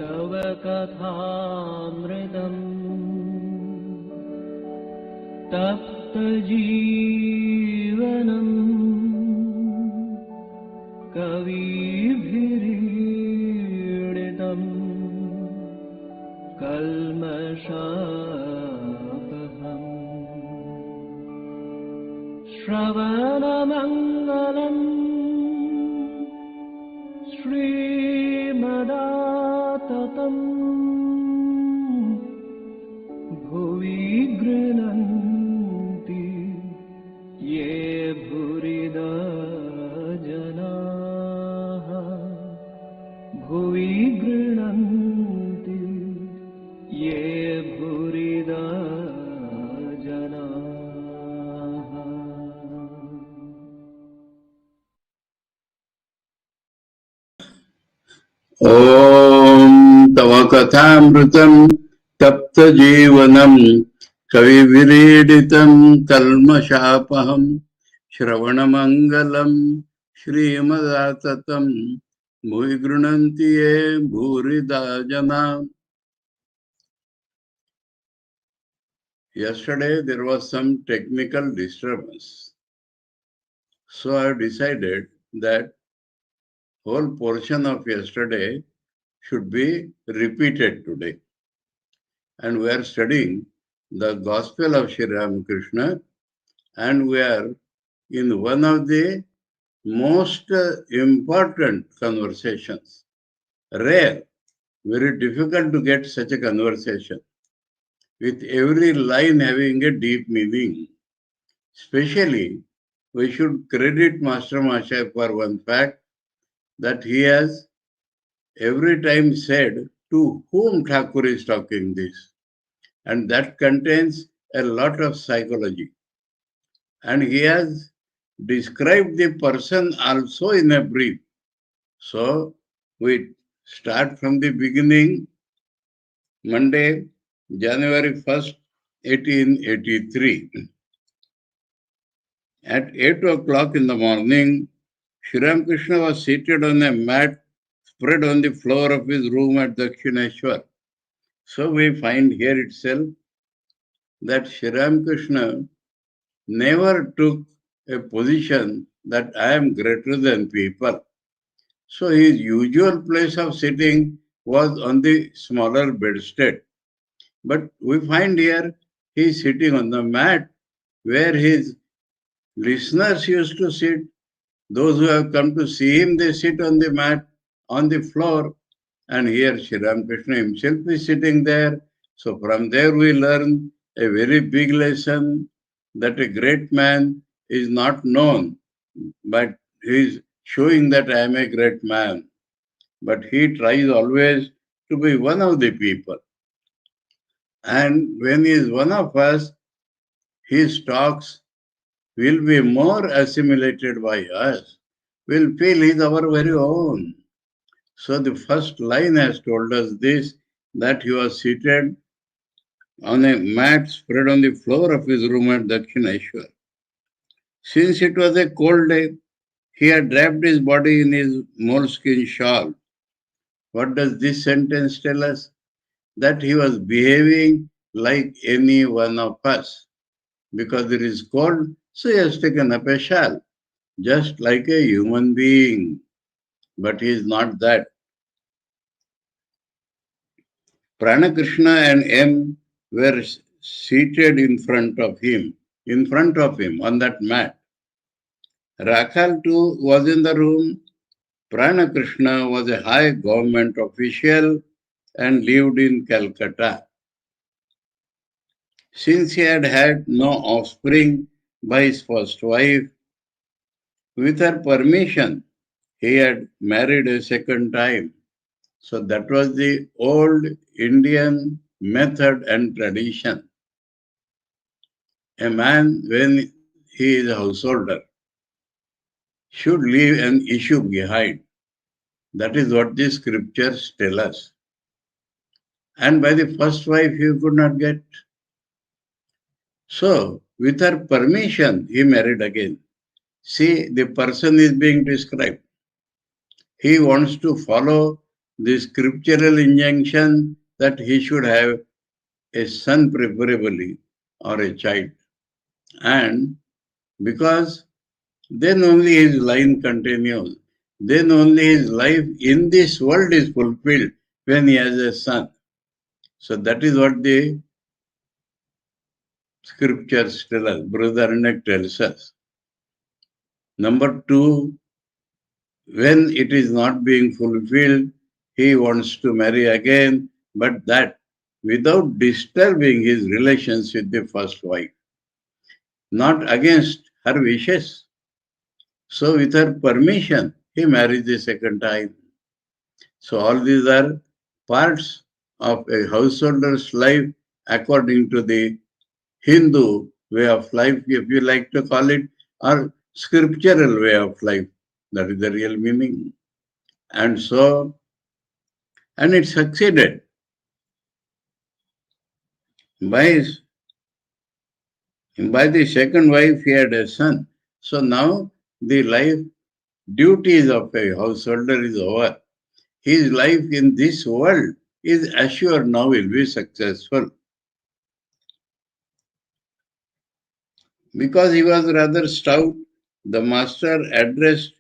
तव कथामृतम् तप्तजीवनम् कविभिरीडितम् कल्मषापहम् श्रवणमङ्गलम् श्रीमदाततम् भुवि गृह्णन्ति ये भूरिदा जनाः भुवि गृह्णन्ति ये भूरिदा जनाः। ॐ तव कथामृतं तप्तजीवनं कविभिरीडितं कल्मषापहं श्रवणमङ्गलं श्रीमदाततं भुवि गृह्णन्ति ये भूरिदा जना. Yesterday there was some technical disturbance, so I decided that whole portion of yesterday should be repeated today. And we are studying the Gospel of Sri Ramakrishna, and we are in one of the most important conversations. Rare, very difficult to get such a conversation, with every line having a deep meaning. Especially, we should credit Master Mahashaya for one fact, that he has every time said to whom Thakur is talking this. And that contains a lot of psychology. And he has described the person also in a brief. So we start from the beginning. Monday, January 1st, 1883. At 8 o'clock in the morning, Sri Ramakrishna was seated on a mat spread on the floor of his room at Dakshineshwar. So we find here itself that Sri Ramakrishna never took a position that I am greater than people. So his usual place of sitting was on the smaller bedstead. But we find here he is sitting on the mat where his listeners used to sit. Those who have come to see him, they sit on the mat, on the floor. And here Sri Ramakrishna himself is sitting there. So from there we learn a very big lesson, that a great man is not known, but he is showing that I am a great man. But he tries always to be one of the people. And when he is one of us, his talks will be more assimilated by us. We'll feel he is our very own. So the first line has told us this, that he was seated on a mat spread on the floor of his room at Dakshineshwar. Since it was a cold day, he had wrapped his body in his moleskin shawl. What does this sentence tell us? That he was behaving like any one of us. Because it is cold, so he has taken up a shawl, just like a human being. But he is not that. Pranakrishna and M were seated in front of him on that mat. Rakhal too was in the room. Pranakrishna was a high government official and lived in Calcutta. Since he had had no offspring by his first wife, with her permission, he had married a second time. So that was the old Indian method and tradition. A man, when he is a householder, should leave an issue behind. That is what the scriptures tell us. And by the first wife, he could not get. So, with her permission, he married again. See, the person is being described. He wants to follow the scriptural injunction that he should have a son preferably or a child. And because then only his line continues. Then only his life in this world is fulfilled when he has a son. So that is what the scriptures tell us, Brother tells us. Number two, when it is not being fulfilled, he wants to marry again, but that without disturbing his relations with the first wife, not against her wishes. So with her permission, he marries the second time. So all these are parts of a householder's life according to the Hindu way of life, if you like to call it, or scriptural way of life. That is the real meaning. And so, and it succeeded. By the second wife, he had a son. So now the life duties of a householder is over. His life in this world is assured now will be successful. Because he was rather stout, the master addressed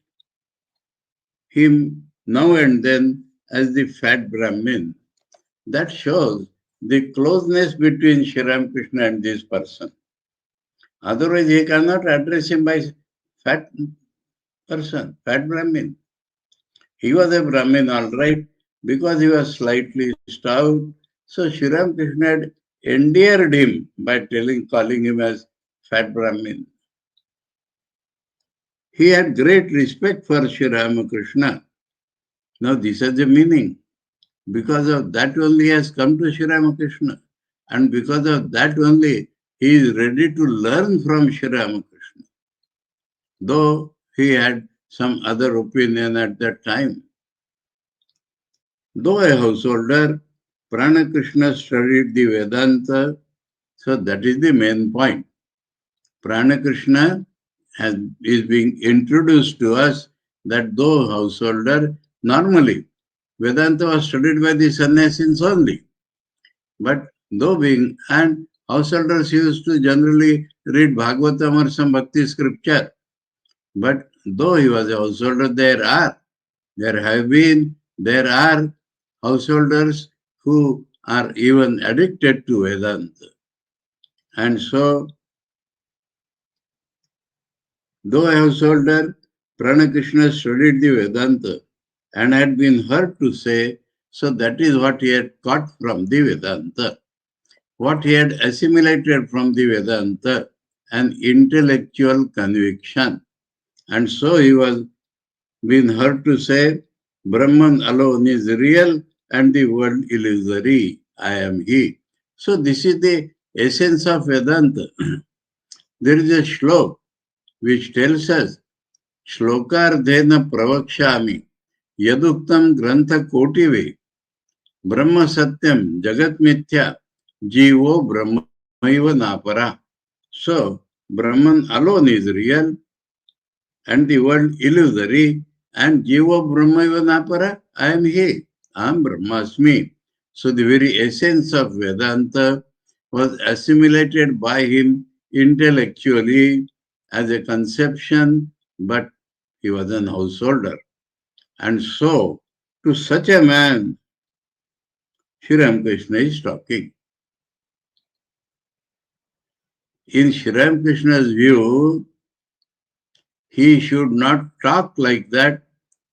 him now and then as the fat Brahmin. That shows the closeness between Sri Ramakrishna and this person. Otherwise, he cannot address him by fat person, fat Brahmin. He was a Brahmin, all right, because he was slightly stout. So Sri Ramakrishna had endeared him by calling him as fat Brahmin. He had great respect for Sri Ramakrishna. Now, this is the meaning. Because of that only he has come to Sri Ramakrishna. And because of that only he is ready to learn from Sri Ramakrishna. Though he had some other opinion at that time. Though a householder, Pranakrishna studied the Vedanta, so that is the main point. Pranakrishna is being introduced to us that though householder, normally Vedanta was studied by the sannyasins only. But though being, and householders used to generally read Bhagavatam or some Bhakti scripture. But though he was a householder, there are householders who are even addicted to Vedanta. And so, though a householder, Pranakrishna studied the Vedanta and had been heard to say, so that is what he had caught from the Vedanta. What he had assimilated from the Vedanta, an intellectual conviction. And so he was been heard to say, Brahman alone is real and the world illusory. I am he. So this is the essence of Vedanta. There is a shlok which tells us, Shlokardhena pravakshami yaduktam grantha kotive Brahma satyam jagat mithya jivo brahmaiva napara. So, Brahman alone is real and the world illusory and jivo brahmaiva napara, I am he, I am Brahmasmi. So, the very essence of Vedanta was assimilated by him intellectually as a conception, but he was an householder. And so, to such a man, Sri Ramakrishna is talking. In Sri Ramakrishna's view, he should not talk like that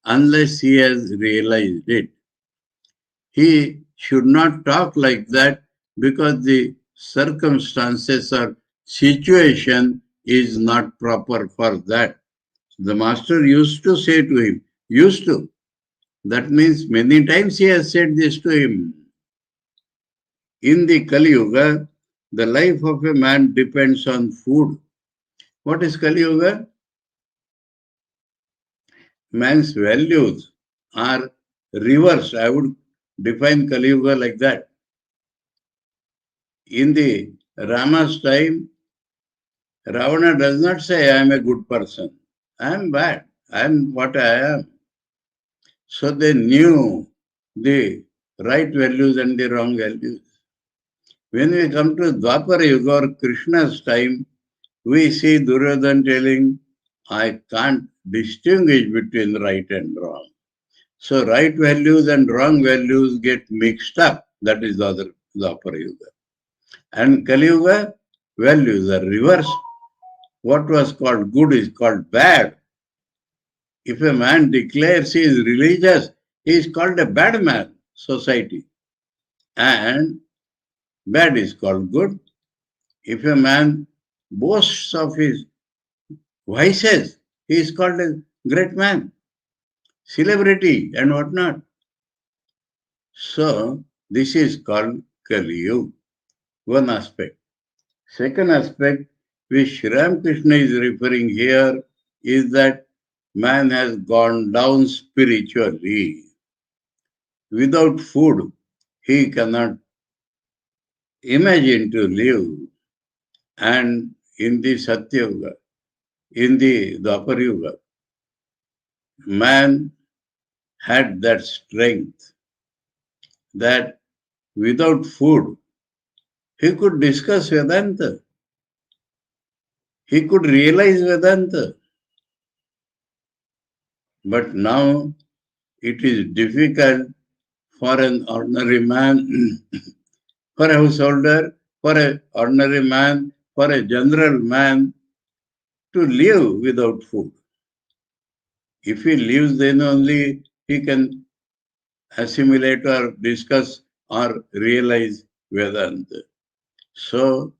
unless he has realized it. He should not talk like that because the circumstances or situation is not proper for that. The master used to say to him, used to. That means many times he has said this to him. In the Kali Yuga, the life of a man depends on food. What is Kali Yuga? Man's values are reversed. I would define Kali Yuga like that. In the Rama's time, Ravana does not say, I am a good person. I am bad. I am what I am. So they knew the right values and the wrong values. When we come to Dwapara Yuga or Krishna's time, we see Duryodhana telling, I can't distinguish between right and wrong. So right values and wrong values get mixed up. That is the other Dwapara Yuga. And Kali Yuga, values are reversed. What was called good is called bad. If a man declares he is religious, he is called a bad man, society. And bad is called good. If a man boasts of his vices, he is called a great man, celebrity and whatnot. So, this is called Kali Yuga, one aspect. Second aspect, which Sri Ramakrishna is referring here, is that man has gone down spiritually. Without food, he cannot imagine to live. And in the Satya Yuga, in the Dwapara Yuga, man had that strength that without food, he could discuss Vedanta. He could realize Vedanta. But now it is difficult for an ordinary man, for a householder, for an ordinary man, for a general man to live without food. If he lives, then only he can assimilate or discuss or realize Vedanta. So,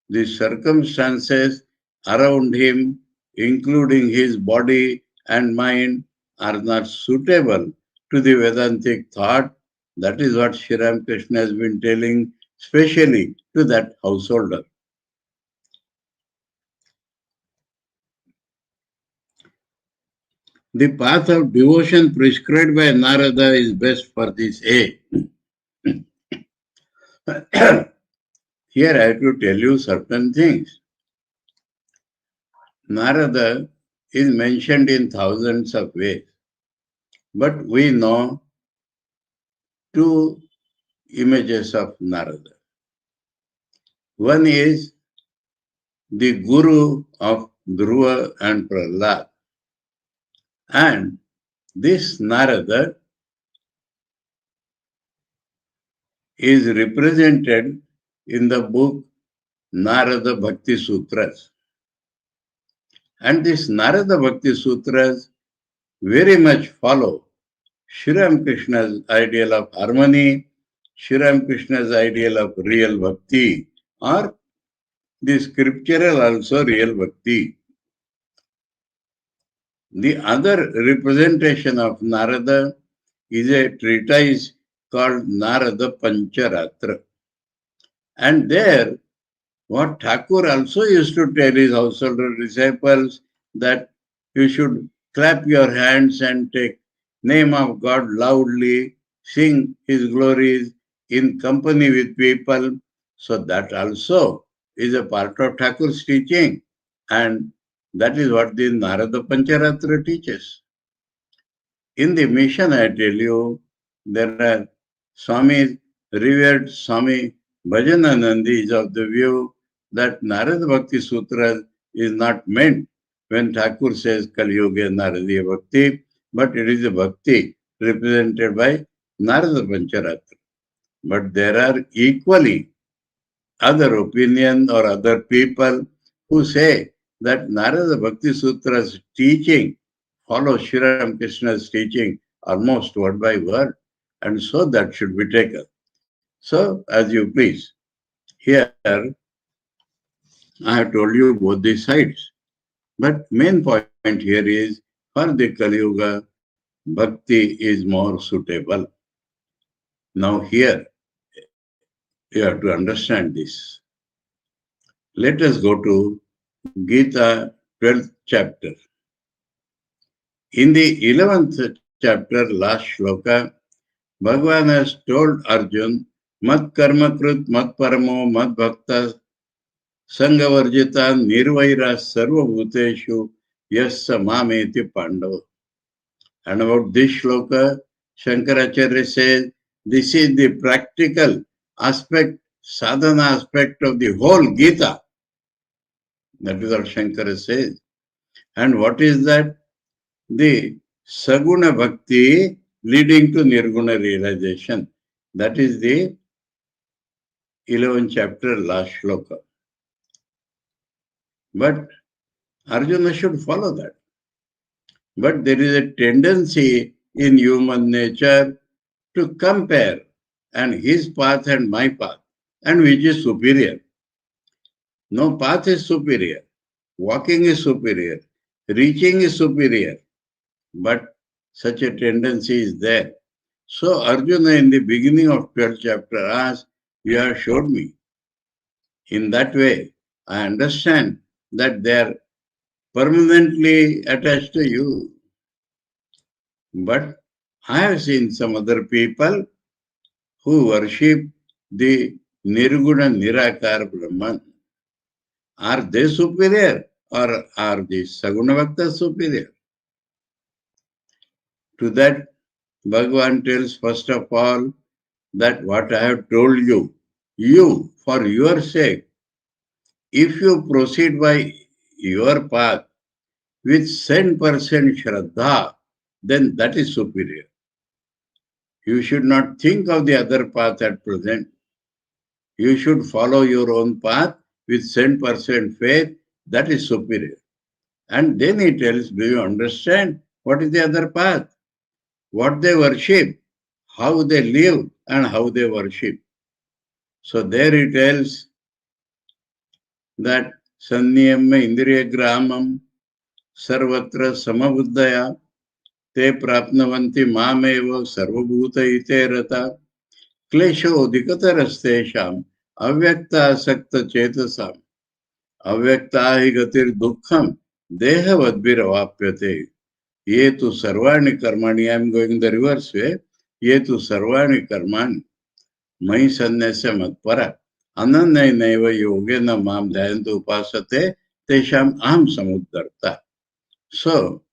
the circumstances around him, including his body and mind, are not suitable to the Vedantic thought. That is what Sri Ramakrishna has been telling, especially to that householder. The path of devotion prescribed by Narada is best for this age. Here I have to tell you certain things. Narada is mentioned in thousands of ways, but we know two images of Narada. One is the guru of Dhruva and Prahlad. And this Narada is represented in the book Narada Bhakti Sutras. And this Narada Bhakti Sutras very much follow Sri Ramakrishna's ideal of harmony, Sri Ramakrishna's ideal of real bhakti, or the scriptural also real bhakti. The other representation of Narada is a treatise called Narada Pancharatra. And there, what Thakur also used to tell his householder disciples, that you should clap your hands and take name of God loudly, sing his glories in company with people. So that also is a part of Thakur's teaching. And that is what the Narada Pancharatra teaches. In the mission, I tell you, there are Swami, revered Swami Bhajananandi is of the view that Narada Bhakti Sutra is not meant when Thakur says Kali Yuga Naradiya Bhakti, but it is a bhakti represented by Narada Pancharatra. But there are equally other opinion or other people who say that Narada Bhakti Sutra's teaching follows Sri Ramakrishna's teaching almost word by word, and so that should be taken. So, as you please. Here, I have told you both the sides. But main point here is, for the Kali Yuga, bhakti is more suitable. Now here, you have to understand this. Let us go to Gita 12th chapter. In the 11th chapter, last shloka, Bhagavan has told Arjun, Mat karma krut, mat paramo, mat bhakta, sangavarjita, nirvaira, sarva bhuteshu, yassa mameti pandava. And about this shloka, Shankaracharya says this is the practical aspect, sadhana aspect of the whole Gita. That is what Shankara says. And what is that? The Saguna Bhakti leading to Nirguna realization. That is the 11th chapter, last shloka. But Arjuna should follow that. But there is a tendency in human nature to compare and his path and my path, and which is superior. No path is superior. Walking is superior. Reaching is superior. But such a tendency is there. So Arjuna in the beginning of 12th chapter asked, you have showed me. In that way, I understand that they are permanently attached to you. But I have seen some other people who worship the Nirguna Nirakar Brahman. Are they superior or are the Saguna Bhaktas superior? To that, Bhagavan tells first of all that what I have told you, for your sake, if you proceed by your path with 10% Shraddha, then that is superior. You should not think of the other path at present. You should follow your own path with 10% faith, that is superior. And then he tells, do you understand what is the other path? What they worship, how they live and how they worship. So there he tells that Sanniyamma Indriya Gramam Sarvatra Samabuddhaya Te Prapnavanti Mameva Sarvabhuta Ite Rata Klesho Dikatarastesham Avyakta Sakta Chetasam Avyakta Hi Gatir Dukkham Deha Vadbhiravapyate Ye tu Sarvani Karmani, I am going the reverse way. Ye tu Sarvani Karmani Mai Sannasya Matpara Ananay Naiva Yogena Mam Dayantu Upasate Tesham Aham Samuddarta. So,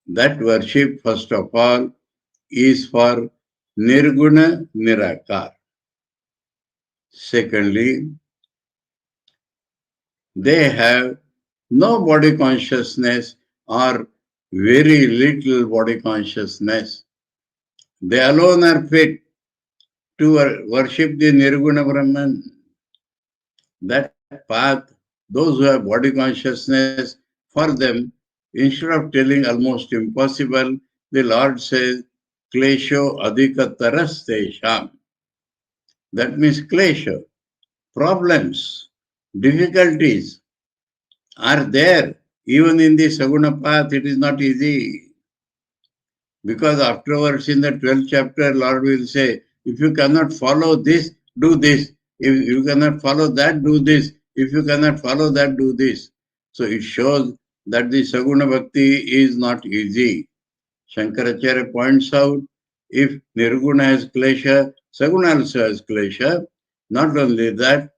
that worship, first of all, is for Nirguna Nirakar. Secondly, they have no body consciousness or very little body consciousness. They alone are fit to worship the Nirguna Brahman. That path, those who have body consciousness, for them, instead of telling almost impossible, the Lord says, Klesho adhika tarastesham. That means klesha, problems, difficulties are there. Even in the Saguna path, it is not easy. Because afterwards in the 12th chapter, Lord will say, if you cannot follow this, do this. If you cannot follow that, do this. If you cannot follow that, do this. So it shows that the Saguna Bhakti is not easy. Shankaracharya points out, if Nirguna has klesha, Saguna also has klesha. Not only that,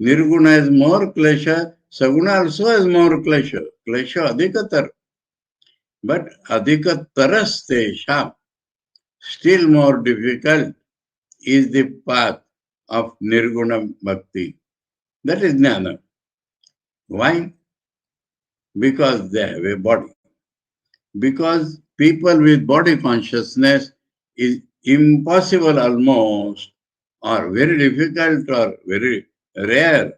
Nirguna has more klesha, Saguna also has more klesha. Klesha adhikatar. But adhikatarastesham, still more difficult, is the path of Nirguna Bhakti. That is Jnana. Why? Because they have a body. Because people with body consciousness is impossible almost, or very difficult or very rare.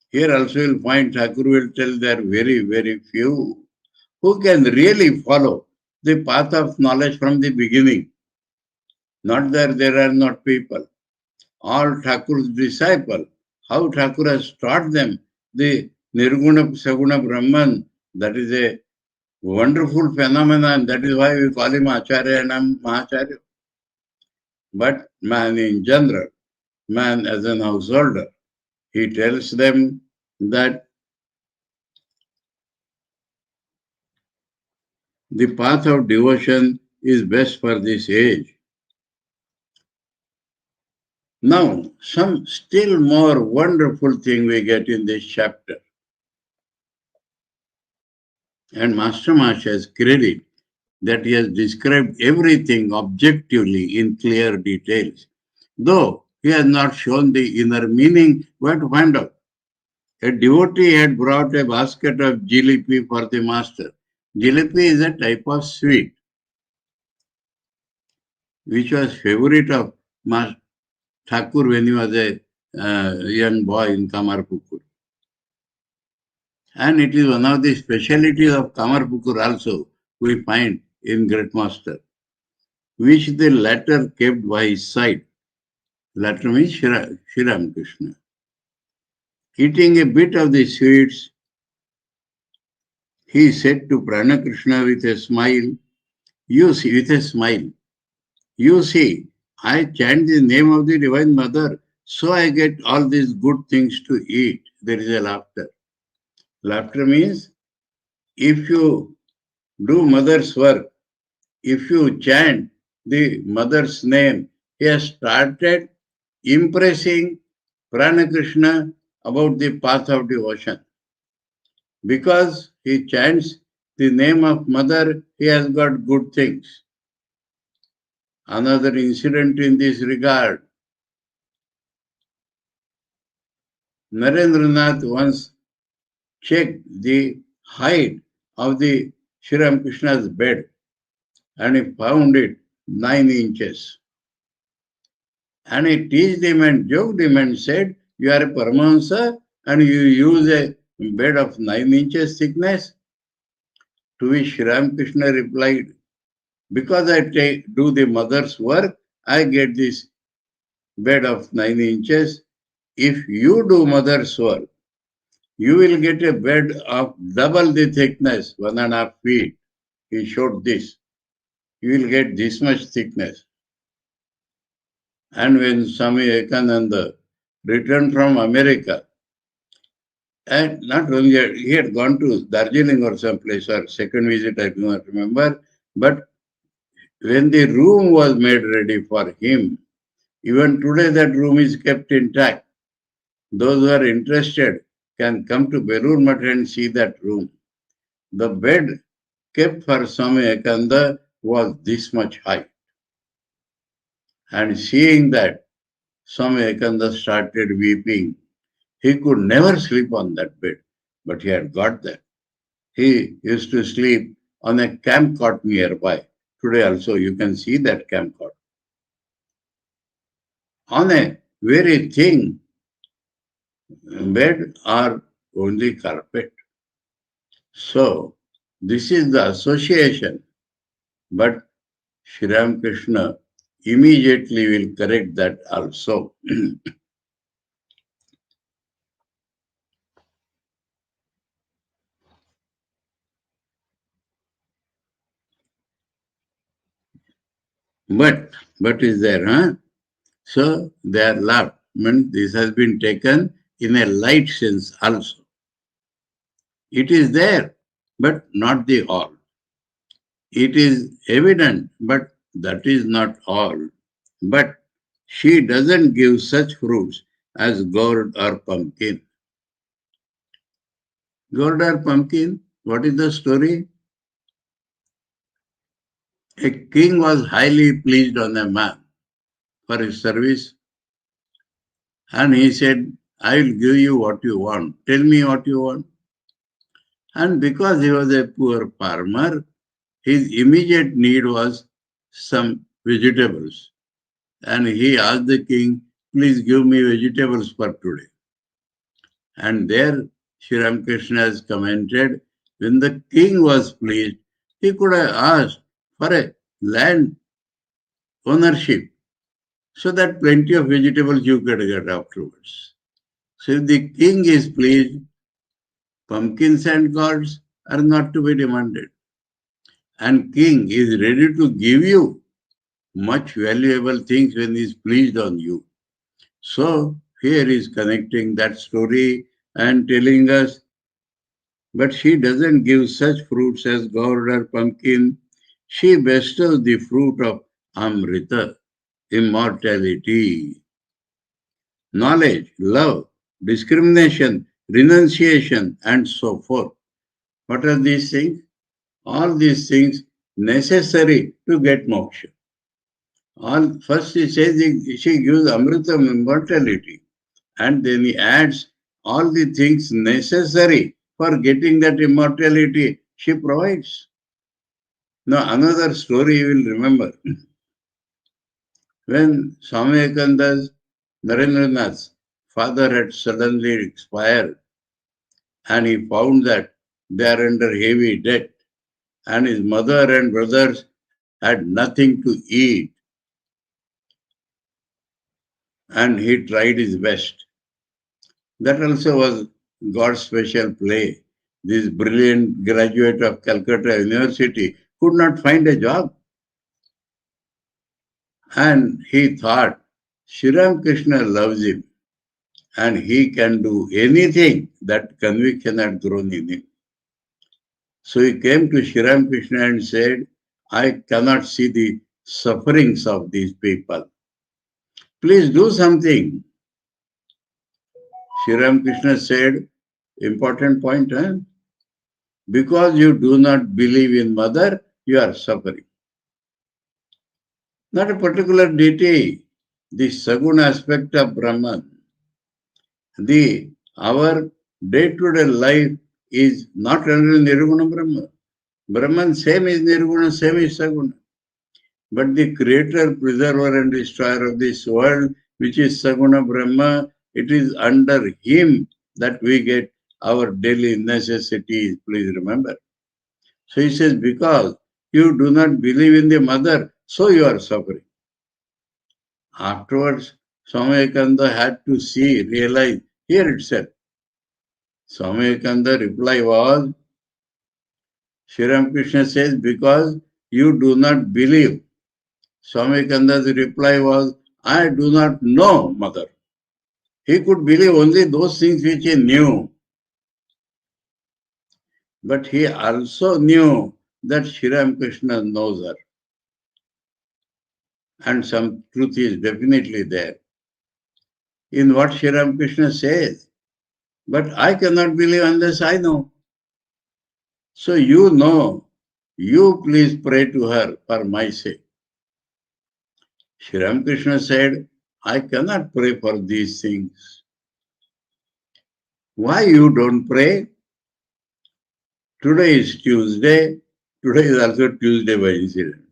Here also you'll find Thakur will tell there are very, very few who can really follow the path of knowledge from the beginning. Not that there are not people. All Thakur's disciples, how Thakur has taught them the Nirguna Saguna Brahman, that is a wonderful phenomenon. That is why we call him Acharya and Mahacharya. But man in general, man as an householder, he tells them that the path of devotion is best for this age. Now, some still more wonderful thing we get in this chapter. And Master Mash has credit that he has described everything objectively in clear details. Though he has not shown the inner meaning, we have to find out. A devotee had brought a basket of jalebi for the master. Jalebi is a type of sweet which was favorite of Master Thakur when he was a young boy in Kamarpukur. And it is one of the specialities of Kamarpukur also we find in Great Master, which the latter kept by his side. Latter means Sri Ramakrishna. Eating a bit of the sweets, he said to Pranakrishna with a smile, you see, I chant the name of the Divine Mother, so I get all these good things to eat. There is a laughter. Laughter means if you do mother's work, if you chant the mother's name, he has started impressing Pranakrishna about the path of devotion. Because he chants the name of mother, he has got good things. Another incident in this regard, Narendranath once checked the height of the Sri Ramakrishna's bed and he found it 9 inches. And he teased him and joked him and said, you are a Paramahamsa and you use a bed of 9 inches thickness? To which Sri Ramakrishna replied, because I do the mother's work, I get this bed of 9 inches. If you do mother's work, you will get a bed of double the thickness, 1.5 feet. He showed this. You will get this much thickness. And when Swami Vivekananda returned from America, and not only he had gone to Darjeeling or someplace, or second visit, I do not remember, but when the room was made ready for him, even today that room is kept intact. Those who are interested can come to Belur Math and see that room. The bed kept for Swami Vivekananda was this much high. And seeing that, Swami Vivekananda started weeping. He could never sleep on that bed, but he had got that. He used to sleep on a camp cot nearby. Today also you can see that camp cot. On a very thin bed or only carpet. So, this is the association. But Sri Ramakrishna immediately will correct that also. But is there, huh? So they are loved. Means this has been taken in a light sense also. It is there, but not the all. It is evident, but that is not all. But she doesn't give such fruits as gourd or pumpkin. Gourd or pumpkin, what is the story? A king was highly pleased on a man for his service, and he said, I will give you what you want. Tell me what you want. And because he was a poor farmer, his immediate need was some vegetables. And he asked the king, please give me vegetables for today. And there Sri Ramakrishna has commented, when the king was pleased, he could have asked for a land ownership so that plenty of vegetables you could get afterwards. So if the king is pleased, pumpkins and gourds are not to be demanded. And king is ready to give you much valuable things when he is pleased on you. So here is connecting that story and telling us, but she doesn't give such fruits as gourd or pumpkin. She bestows the fruit of Amrita, immortality, knowledge, love, discrimination, renunciation, and so forth. What are these things? All these things necessary to get moksha. First he says she gives amritam, immortality, and then he adds all the things necessary for getting that immortality she provides. Now another story you will remember. When Swami Vivekananda's Narendranath's father had suddenly expired and he found that they are under heavy debt and his mother and brothers had nothing to eat, and he tried his best. That also was God's special play. This brilliant graduate of Calcutta University could not find a job. And he thought, Sri Ramakrishna loves him and he can do anything. That conviction had grown in him. So he came to Sri Ramakrishna and said, I cannot see the sufferings of these people. Please do something. Sri Ramakrishna said, important point, huh? Because you do not believe in mother, you are suffering. Not a particular deity, the Saguna aspect of Brahman. Our day-to-day life is not under Nirguna Brahma. Brahman same is Nirguna, same is Saguna. But the creator, preserver and destroyer of this world, which is Saguna Brahma, it is under him that we get our daily necessities, please remember. So he says, because you do not believe in the mother, so you are suffering. Afterwards, Swami Vivekananda had to realize here itself. Swami Vivekananda's reply was, Sri Ramakrishna says, because you do not believe. Swami Vivekananda's reply was, I do not know mother. He could believe only those things which he knew. But he also knew that Sri Ramakrishna knows her. And some truth is definitely there in what Sri Ramakrishna says. But I cannot believe unless I know. So you know, you please pray to her for my sake. Sri Ramakrishna said, I cannot pray for these things. Why you don't pray? Today is Tuesday. Today is also Tuesday by incident.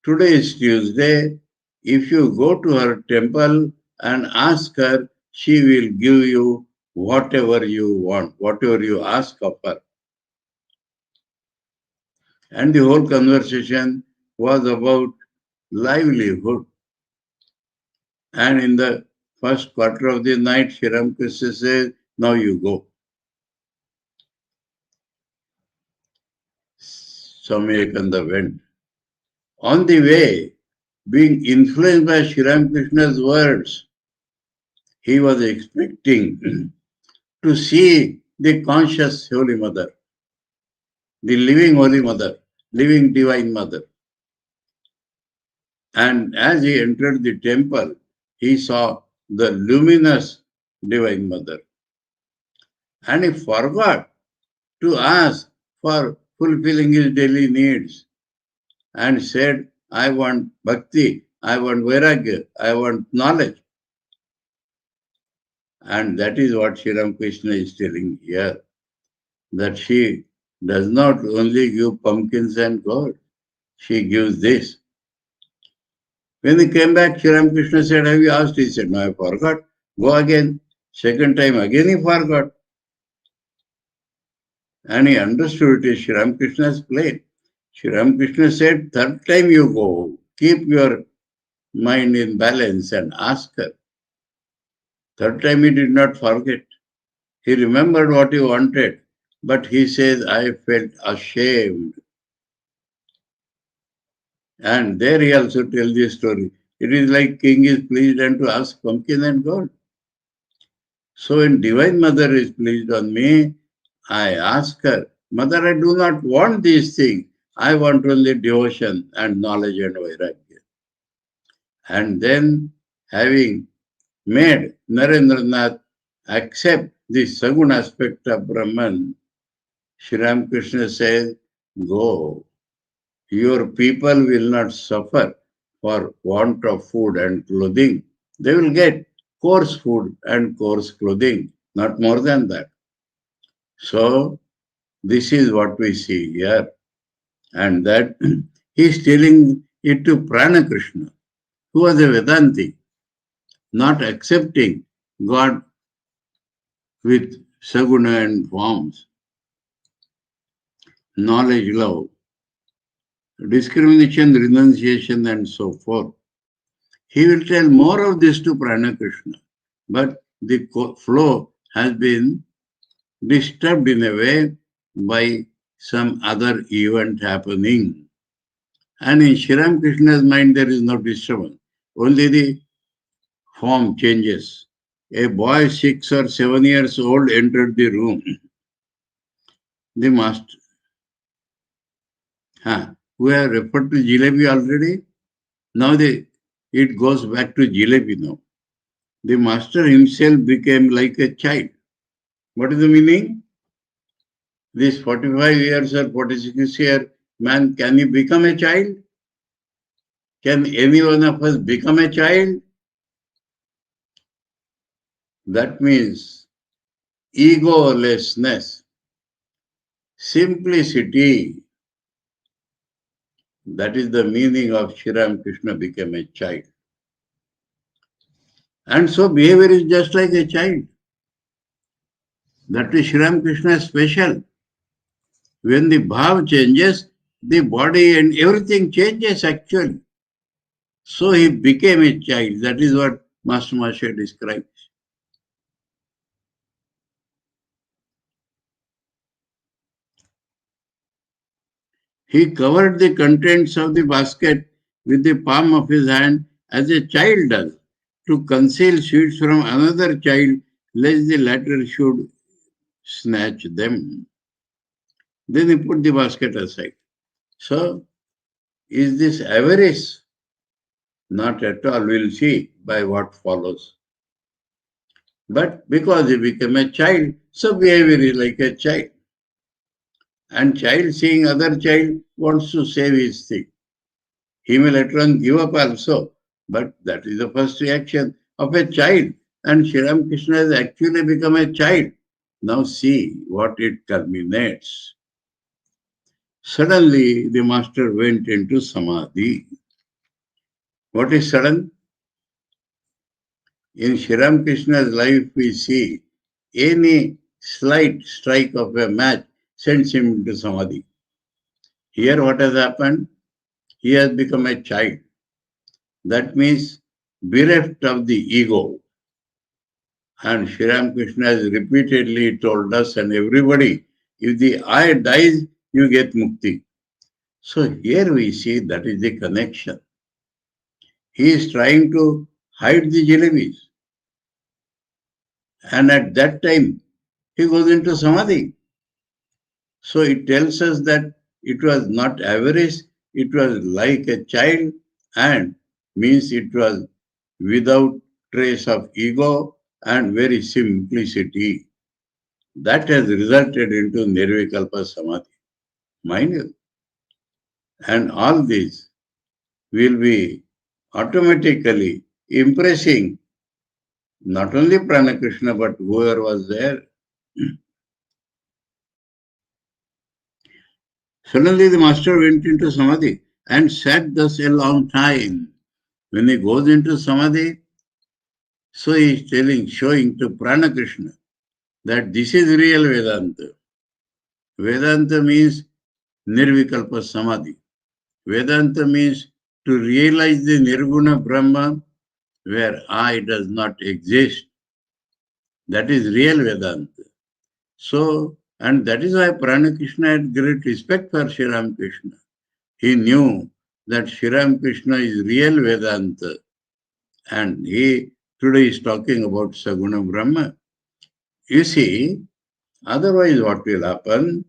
Today is Tuesday. If you go to her temple and ask her, she will give you whatever you want, whatever you ask of her. And the whole conversation was about livelihood. And in the first quarter of the night, Sri Ramakrishna says, now you go. Swami Vivekananda went. On the way, being influenced by Sri Ramakrishna's words, he was expecting to see the conscious Holy Mother, the living Holy Mother, living Divine Mother. And as he entered the temple, he saw the luminous Divine Mother. And he forgot to ask for fulfilling his daily needs and said, I want bhakti, I want vairagya, I want knowledge. And that is what Sri Ramakrishna is telling here, that she does not only give pumpkins and gold, she gives this. When he came back, Sri Ramakrishna said, have you asked? He said, no, I forgot. Go again. Second time, again he forgot. And he understood it is Sri Ramakrishna's play. Sri Ramakrishna said, third time you go, keep your mind in balance and ask her. Third time he did not forget. He remembered what he wanted, but he says, I felt ashamed. And there he also tells the story. It is like king is pleased and to ask pumpkin and gold. So when Divine Mother is pleased on me, I ask her, Mother, I do not want these things. I want only devotion and knowledge and vairagya. And then having made Narendranath accept the Saguna aspect of Brahman, Sri Ramakrishna says, go. Your people will not suffer for want of food and clothing. They will get coarse food and coarse clothing, not more than that. So, this is what we see here. And that he is telling it to Prana-Krishna, who was a Vedanti, not accepting God with saguna and forms, knowledge, love, discrimination, renunciation, and so forth. He will tell more of this to Prana-Krishna, but the flow has been disturbed in a way by some other event happening. And in Sri Ramakrishna's mind, there is no disturbance. Only the form changes. A boy 6 or 7 years old entered the room. The master, we have referred to Jalebi already. Now it goes back to Jalebi now. The master himself became like a child. What is the meaning? This 45 years or 46 year man, can he become a child? Can any one of us become a child? That means egolessness, simplicity. That is the meaning of Sri Ramakrishna became a child. And so behavior is just like a child. That is Sri Ramakrishna special. When the bhav changes, the body and everything changes actually. So he became a child. That is what Master Masha describes. He covered the contents of the basket with the palm of his hand as a child does, to conceal sweets from another child, lest the latter should snatch them. Then he put the basket aside. So, is this avarice? Not at all. We'll see by what follows. But because he became a child, so behavior is like a child. And child seeing other child wants to save his thing. He may later on give up also, but that is the first reaction of a child. And Sri Ramakrishna has actually become a child. Now see what it culminates. Suddenly the master went into samadhi. What is sudden? In Sri Ramakrishna's life we see any slight strike of a match sends him into samadhi. Here what has happened? He has become a child. That means bereft of the ego. And Sri Ramakrishna has repeatedly told us and everybody, if the I dies, you get mukti. So here we see that is the connection. He is trying to hide the jalebis. And at that time, he goes into samadhi. So it tells us that it was not avarice, it was like a child, and means it was without trace of ego and very simplicity. That has resulted into Nirvikalpa Samadhi. Mind you. And all this will be automatically impressing not only Prana-Krishna but whoever was there. Suddenly the master went into Samadhi and sat thus a long time. When he goes into Samadhi, so he is showing to Prana-Krishna that this is real Vedanta. Vedanta means Nirvikalpa Samadhi. Vedanta means to realize the Nirguna Brahma where I does not exist. That is real Vedanta. So, and that is why Prana-Krishna had great respect for Sri Ramakrishna. He knew that Sri Ramakrishna is real Vedanta. And he today is talking about Saguna Brahma. You see, otherwise what will happen?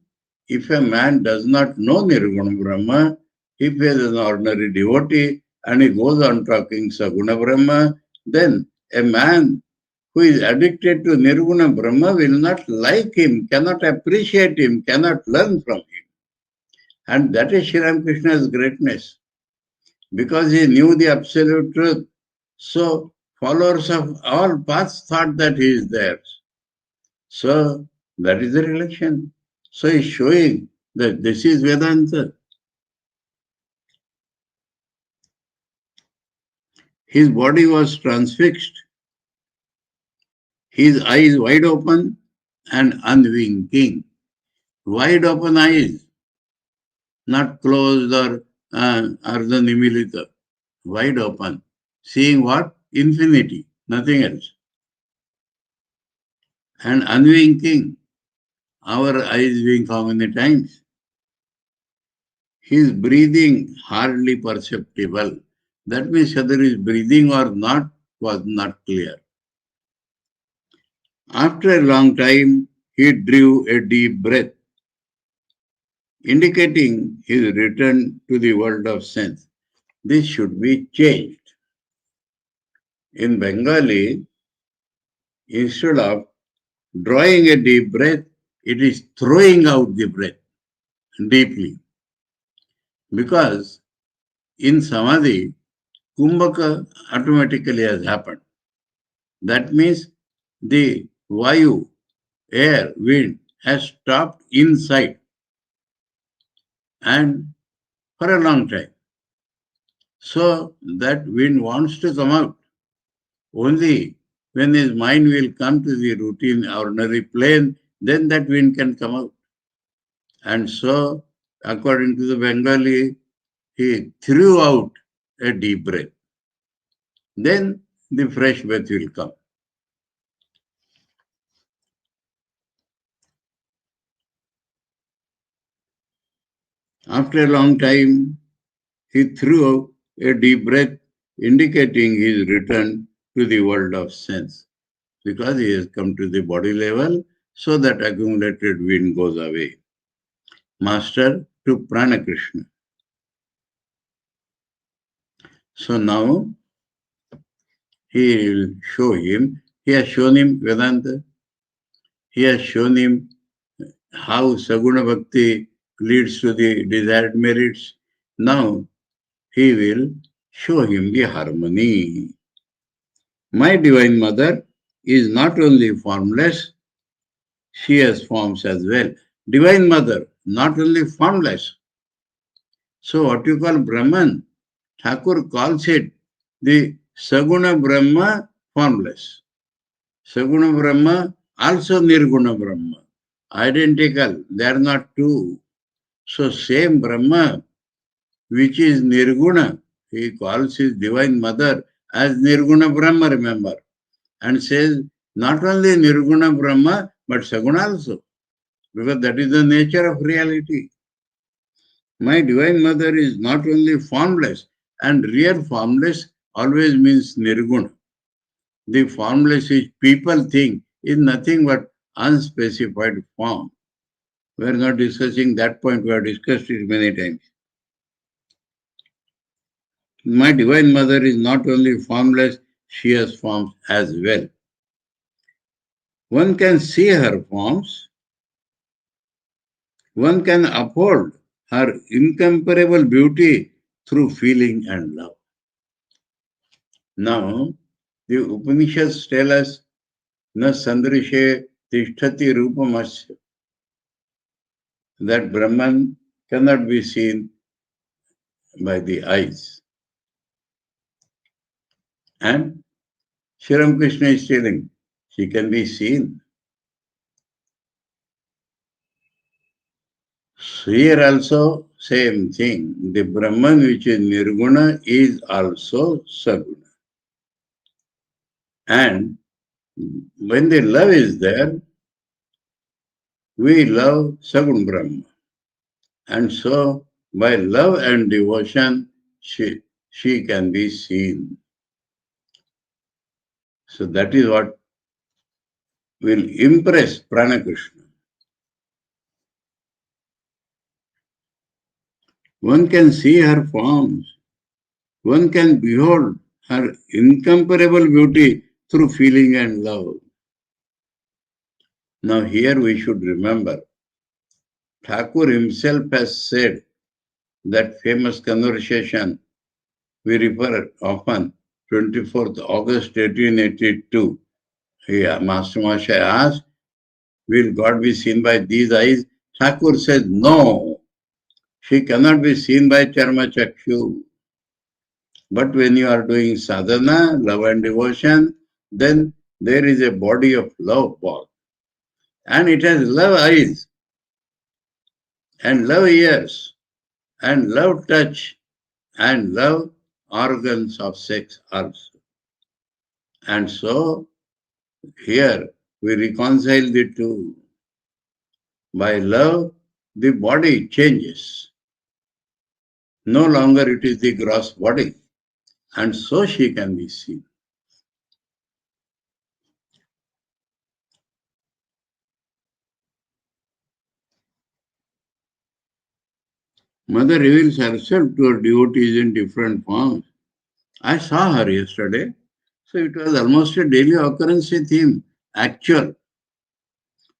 If a man does not know Nirguna Brahma, if he is an ordinary devotee and he goes on talking Saguna Brahma, then a man who is addicted to Nirguna Brahma will not like him, cannot appreciate him, cannot learn from him. And that is Sri Ramakrishna's greatness. Because he knew the absolute truth. So followers of all paths thought that he is theirs. So that is the relation. So he is showing that this is Vedanta. His body was transfixed, his eyes wide open and unwinking. Wide open eyes, not closed or ardhanimilita. Wide open. Seeing what? Infinity, nothing else. And unwinking. Our eyes wink how many times? His breathing hardly perceptible. That means whether he is breathing or not was not clear. After a long time, he drew a deep breath, indicating his return to the world of sense. This should be changed. In Bengali, instead of drawing a deep breath, it is throwing out the breath deeply. Because in Samadhi, Kumbhaka automatically has happened. That means the Vayu, air, wind has stopped inside and for a long time. So that wind wants to come out. Only when his mind will come to the routine, ordinary plane, then that wind can come out. And so, according to the Bengali, he threw out a deep breath. Then the fresh breath will come. After a long time, he threw out a deep breath, indicating his return to the world of sense. Because he has come to the body level, so that accumulated wind goes away. Master to Prana Krishna. So now he will show him, he has shown him Vedanta, he has shown him how Saguna Bhakti leads to the desired merits. Now he will show him the harmony. My Divine Mother is not only formless, she has forms as well. Divine Mother, not only formless. So what you call Brahman, Thakur calls it the Saguna Brahma formless. Saguna Brahma also Nirguna Brahma. Identical, they are not two. So same Brahma, which is Nirguna, he calls his Divine Mother as Nirguna Brahma, remember. And says not only Nirguna Brahma, but Saguna also. Because that is the nature of reality. My Divine Mother is not only formless, and real formless always means Nirguna. The formless which people think is nothing but unspecified form. We are not discussing that point, we have discussed it many times. My Divine Mother is not only formless, she has forms as well. One can see her forms, one can uphold her incomparable beauty through feeling and love. Now, the Upanishads tell us, na sandrishe tishtati rupamasya, that Brahman cannot be seen by the eyes. And Sri Ramakrishna is telling, she can be seen. Here also, same thing. The Brahman which is Nirguna is also Saguna. And when the love is there, we love Sagun Brahma. And so, by love and devotion, she can be seen. So that is what will impress Prana Krishna. One can see her forms. One can behold her incomparable beauty through feeling and love. Now here we should remember, Thakur himself has said that famous conversation we refer often, 24th August 1882. Yeah, Master Masha asked, will God be seen by these eyes? Thakur says, no, she cannot be seen by Charma Chakshu. But when you are doing sadhana, love and devotion, then there is a body of love path. And it has love eyes, and love ears, and love touch, and love organs of sex also. And so, here we reconcile the two. By love, the body changes. No longer it is the gross body. And so she can be seen. Mother reveals herself to her devotees in different forms. I saw her yesterday. So it was almost a daily occurrence with him. Actual.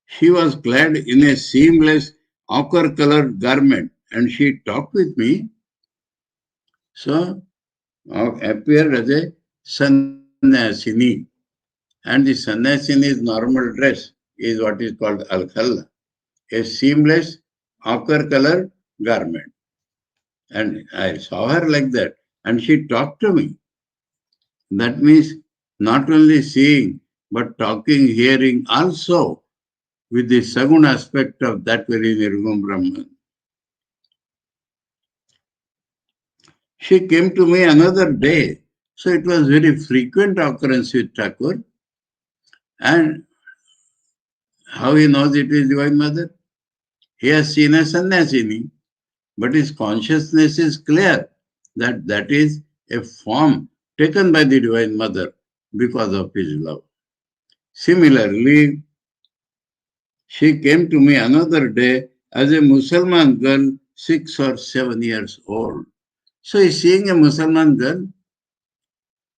She was clad in a seamless ochre-colored garment and she talked with me. So appeared as a sannyasini. And the sannyasini's normal dress is what is called al-khalla, a seamless ochre-colored garment. And I saw her like that and she talked to me. That means not only seeing, but talking, hearing also with the Sagun aspect of that very Nirgum Brahman. She came to me another day. So it was very frequent occurrence with Thakur. And how he knows it is Divine Mother? He has seen a sannyasini, but his consciousness is clear that that is a form taken by the Divine Mother because of his love. Similarly, she came to me another day as a Mussalman girl, 6 or 7 years old. So he's seeing a Mussalman girl,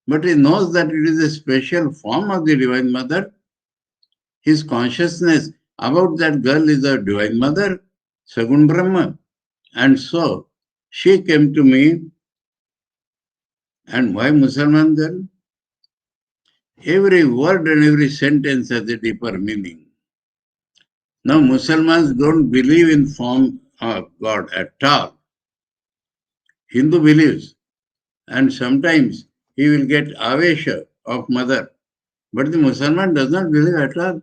but he knows that it is a special form of the Divine Mother. His consciousness about that girl is a Divine Mother, Sagun Brahma. And so she came to me. And why Mussalman girl? Every word and every sentence has a deeper meaning. Now Mussalmans don't believe in form of God at all. Hindu believes. And sometimes he will get avesha of mother. But the Mussalman does not believe at all.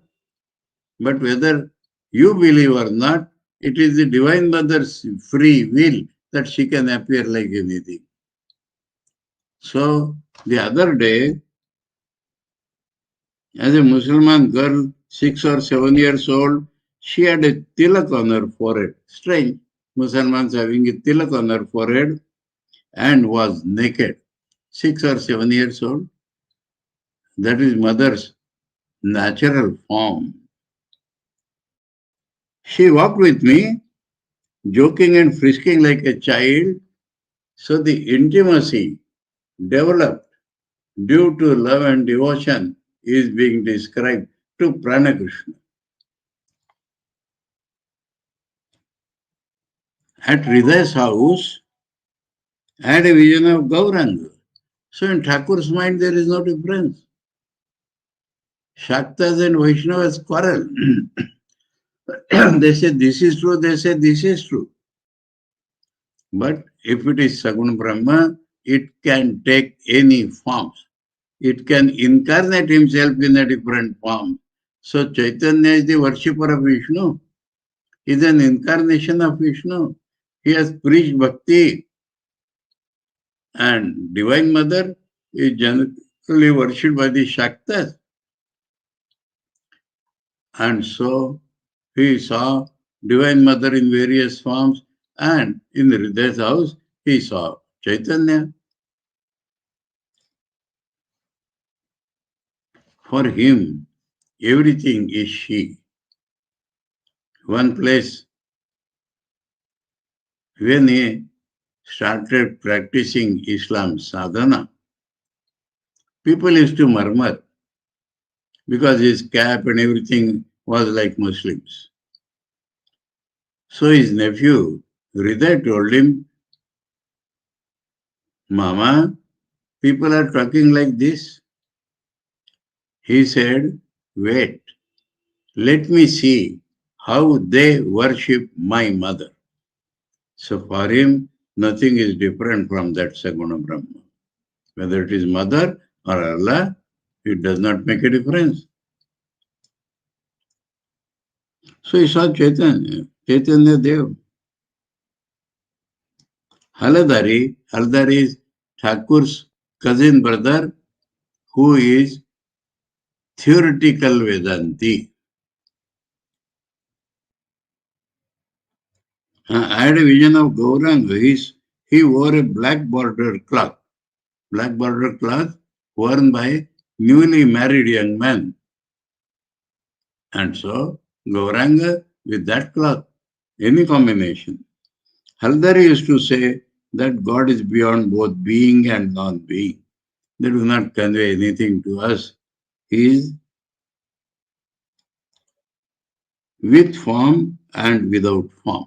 But whether you believe or not, it is the Divine Mother's free will that she can appear like anything. So the other day, as a Muslim girl, 6 or 7 years old, she had a tilak on her forehead. Strange, Muslims having a tilak on her forehead and was naked. 6 or 7 years old. That is mother's natural form. She walked with me, joking and frisking like a child. So the intimacy developed due to love and devotion is being described to Pranakrishna. At Hriday's house, I had a vision of Gauranga. So in Thakur's mind, there is no difference. Shaktas and Vaishnavas quarrel. They say this is true, they say this is true. But if it is Sagun Brahma, it can take any forms. It can incarnate himself in a different form. So Chaitanya is the worshipper of Vishnu. He is an incarnation of Vishnu. He has preached bhakti. And Divine Mother is generally worshipped by the Shaktas. And so he saw Divine Mother in various forms, and in Hriday's house he saw Chaitanya. For him, everything is she. One place, when he started practicing Islam sadhana, people used to murmur because his cap and everything was like Muslims. So his nephew, Hriday, told him, Mama, people are talking like this. He said, wait, let me see how they worship my mother. So for him, nothing is different from that Saguna Brahma. Whether it is mother or Allah, it does not make a difference. So he saw Chaitanya Dev. Haladari is Thakur's cousin brother who is theoretical Vedanti. I had a vision of Gauranga. He wore a black bordered cloth worn by newly married young men. And so, Gauranga with that cloth, any combination. Haldari used to say that God is beyond both being and non-being. They do not convey anything to us. He is with form and without form,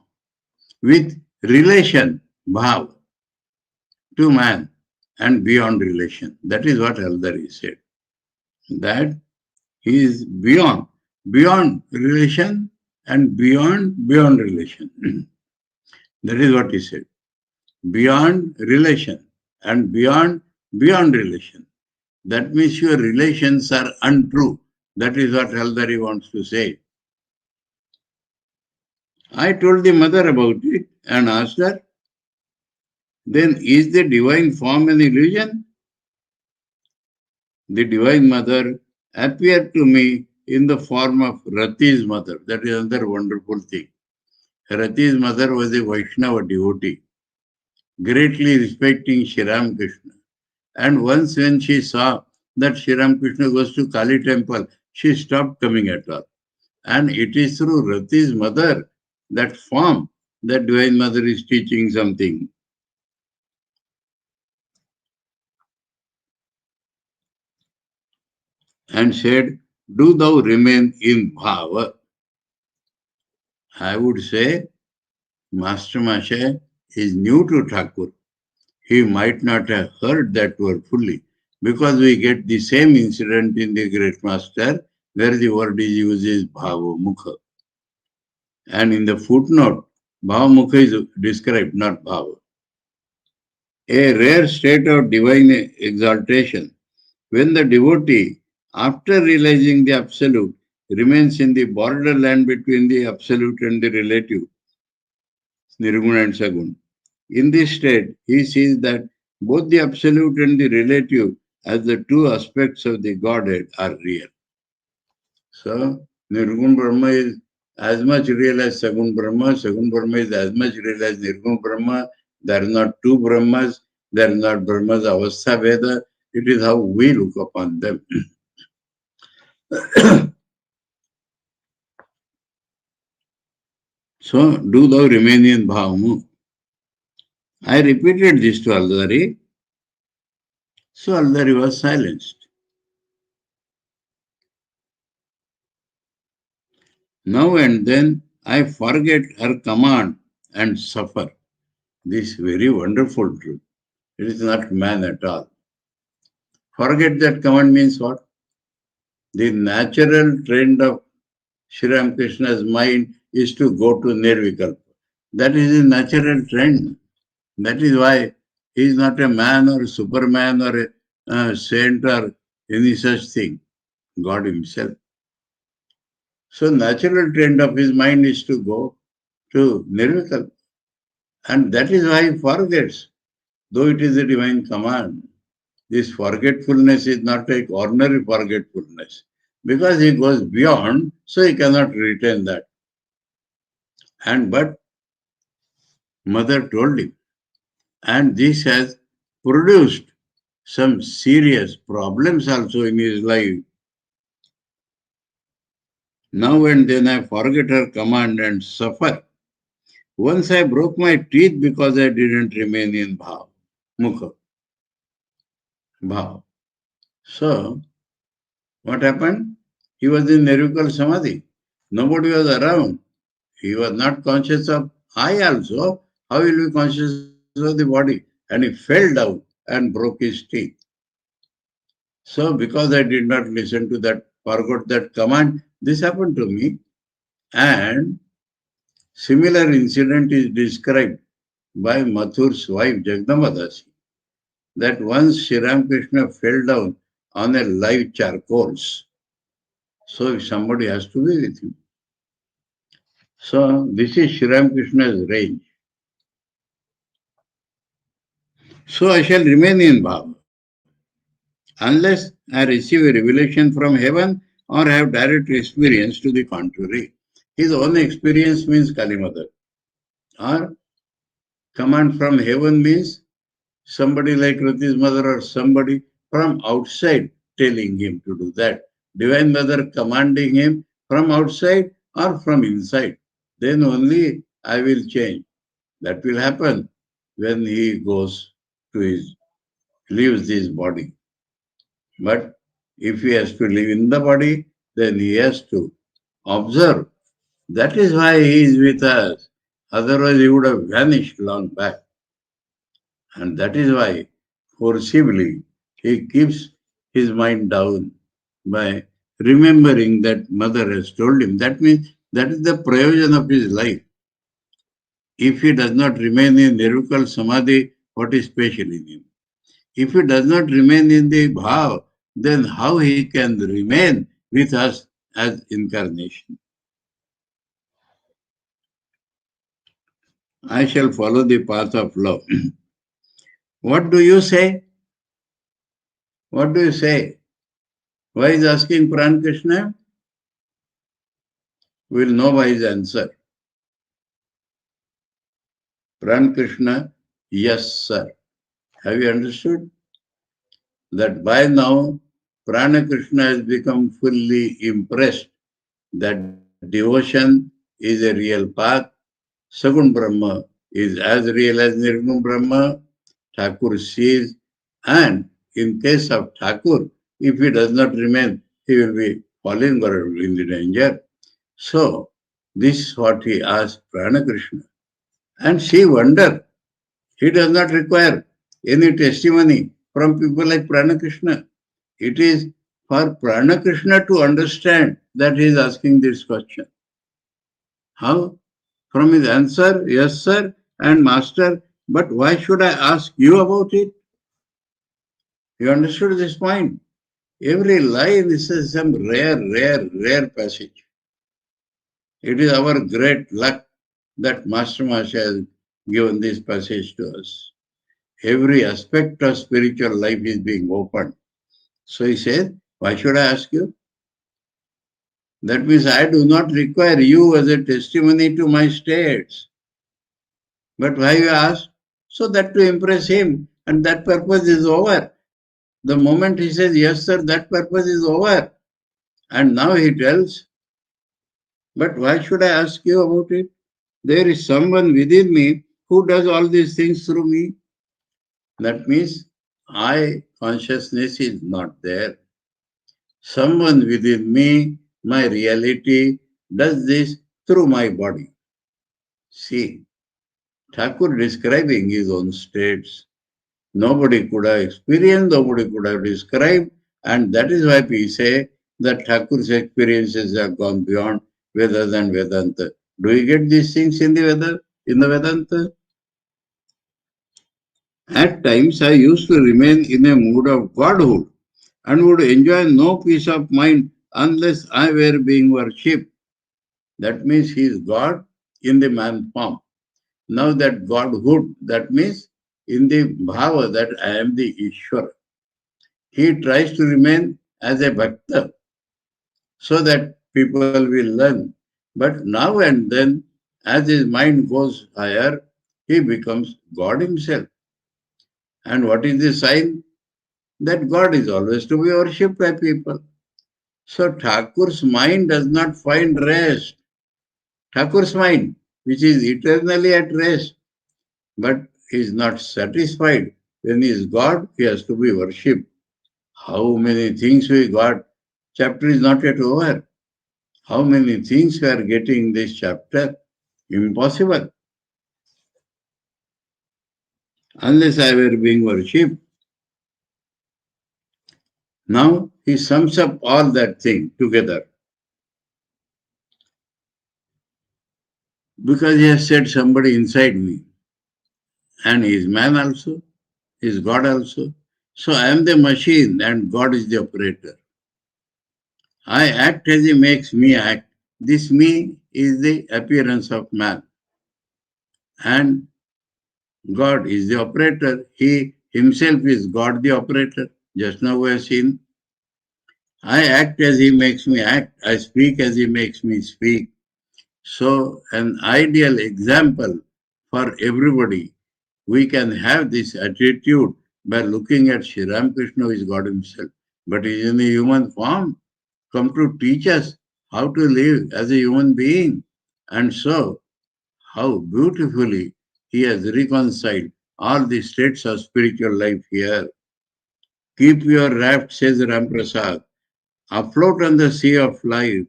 with relation, bhav, to man and beyond relation. That is what Haldari said. That he is beyond relation and beyond relation. That is what he said. Beyond relation and beyond relation. That means your relations are untrue. That is what Haldari wants to say. I told the mother about it and asked her, then is the divine form an illusion? The divine mother appeared to me in the form of Rati's mother. That is another wonderful thing. Rati's mother was a Vaishnava devotee, greatly respecting Sri Ramakrishna. And once when she saw that Sri Ramakrishna goes to Kali temple, she stopped coming at all. And it is through Rati's mother, that form, that divine mother is teaching something. And said, do thou remain in bhava. I would say, Master Masha is new to Thakur. He might not have heard that word fully because we get the same incident in the Great Master where the word is used is bhava mukha. And in the footnote, bhava mukha is described, not bhava. A rare state of divine exaltation when the devotee, after realizing the absolute, remains in the borderland between the absolute and the relative, nirguna and saguna. In this state, he sees that both the absolute and the relative as the two aspects of the Godhead are real. So, Nirgun Brahma is as much real as Sagun Brahma is as much real as Nirgun Brahma. There are not two Brahmas, there are not Brahmas Avastha Veda. It is how we look upon them. So, do thou remain in Bhavamu. I repeated this to Aldari. So Aldari was silenced. Now and then I forget her command and suffer. This very wonderful truth. It is not man at all. Forget that command means what? The natural trend of Sri Ramakrishna's mind is to go to Nirvikalpa. That is his natural trend. That is why he is not a man or a superman or a saint or any such thing. God himself. So natural trend of his mind is to go to Nirvikalpa. And that is why he forgets, though it is a divine command. This forgetfulness is not like ordinary forgetfulness. Because he goes beyond, so he cannot retain that. But mother told him. And this has produced some serious problems also in his life. Now and then I forget her command and suffer. Once I broke my teeth because I didn't remain in bhav, mukha, bhav. So, what happened? He was in Nirvikal Samadhi. Nobody was around. He was not conscious of I also. How will he be conscious of the body? And he fell down and broke his teeth. So because I did not listen to that, forgot that command, this happened to me. And similar incident is described by Mathur's wife Jagdamba Dasi, that once Sri Ramakrishna fell down on a live charcoals. So somebody has to be with him. So this is Sri Ramakrishna's range. So I shall remain in Bhava, unless I receive a revelation from heaven or have direct experience to the contrary. His own experience means Kali Mother, or command from heaven means somebody like Rati's mother or somebody from outside telling him to do that. Divine Mother commanding him from outside or from inside. Then only I will change. That will happen when he goes to leaves this body. But if he has to live in the body, then he has to observe. That is why he is with us. Otherwise, he would have vanished long back. And that is why, forcibly, he keeps his mind down by remembering that Mother has told him. That means that is the prayojan of his life. If he does not remain in Nirvikal Samadhi, what is special in him? If he does not remain in the bhav, then how he can remain with us as incarnation? I shall follow the path of love. What do you say? What do you say? Why is asking Pran Krishna? We will know by his answer. Pran Krishna, yes, sir. Have you understood? That by now, Prana Krishna has become fully impressed that devotion is a real path. Sagun Brahma is as real as Nirgun Brahma. Thakur sees, and in case of Thakur, if he does not remain, he will be falling or in the danger. So, this is what he asked Prana Krishna. And she wondered. He does not require any testimony from people like Prana Krishna. It is for Prana Krishna to understand that he is asking this question. How? From his answer, yes, sir, and master, but why should I ask you about it? You understood this point? Every line is some rare passage. It is our great luck that Master Masha has given this passage to us. Every aspect of spiritual life is being opened. So he says, why should I ask you? That means I do not require you as a testimony to my states. But why you ask? So that to impress him, and that purpose is over. The moment he says, yes, sir, that purpose is over. And now he tells, but why should I ask you about it? There is someone within me who does all these things through me. That means I consciousness is not there. Someone within me, my reality, does this through my body. See, Thakur describing his own states. Nobody could have experienced, nobody could have described, and that is why we say that Thakur's experiences have gone beyond Vedas and Vedanta. Do you get these things in the Veda, in the Vedanta? At times I used to remain in a mood of godhood and would enjoy no peace of mind unless I were being worshipped. That means he is God in the man form. Now that godhood, that means in the bhava that I am the Ishvara. He tries to remain as a bhakta so that people will learn. But now and then, as his mind goes higher, he becomes God himself. And what is the sign? That God is always to be worshipped by people. So Thakur's mind does not find rest. Thakur's mind, which is eternally at rest, but is not satisfied. When he is God, he has to be worshipped. How many things we got? Chapter is not yet over. How many things we are getting in this chapter? Impossible. Unless I were being worshipped. Now he sums up all that thing together. Because he has said somebody inside me. And he is man also, he is God also. So I am the machine and God is the operator. I act as he makes me act. This me is the appearance of man. And God is the operator. He himself is God the operator. Just now we have seen. I act as he makes me act. I speak as he makes me speak. So an ideal example for everybody. We can have this attitude by looking at Sri Ramakrishna, who is God himself, but he is in a human form, come to teach us how to live as a human being. And so, how beautifully he has reconciled all the states of spiritual life here. Keep your raft, says Ramprasad, afloat on the sea of life,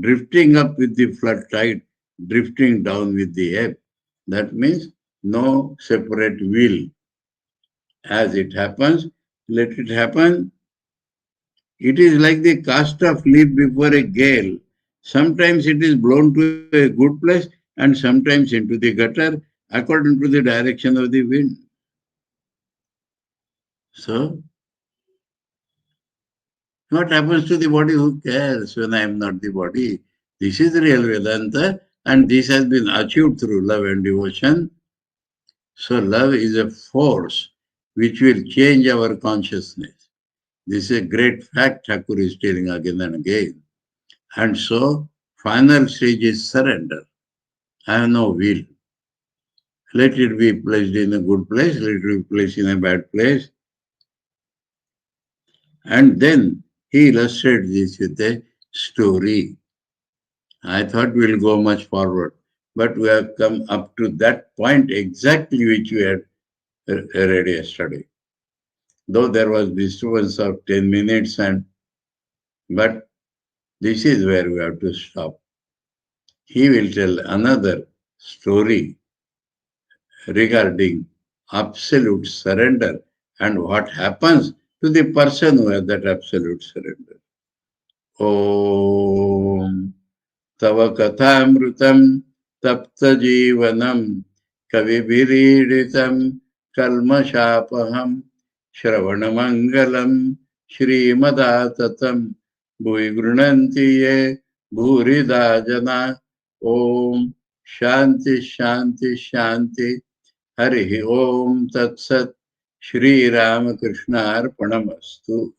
drifting up with the flood tide, drifting down with the ebb. That means no separate will. As it happens, let it happen. It is like the cast of leaf before a gale. Sometimes it is blown to a good place and sometimes into the gutter according to the direction of the wind. So, what happens to the body? Who cares when I am not the body? This is real Vedanta and this has been achieved through love and devotion. So, love is a force which will change our consciousness. This is a great fact Thakur is telling again and again. And so, final stage is surrender. I have no will. Let it be placed in a good place, let it be placed in a bad place. And then he illustrates this with a story. I thought we'll go much forward, but we have come up to that point exactly which we had read yesterday. Though there was disturbance of 10 minutes, but this is where we have to stop. He will tell another story regarding absolute surrender and what happens to the person who has that absolute surrender. Om Tava Kathāmritam Tapta Jivanam Kavibhiriditam Kalmashapaham Shravanamangalam Shrimadatam Bhuvi Grunanti Ye Bhurida Jana Om Shanti Shanti Shanti Hari Om Tat Sat Sri Ramakrishna Arpanamastu.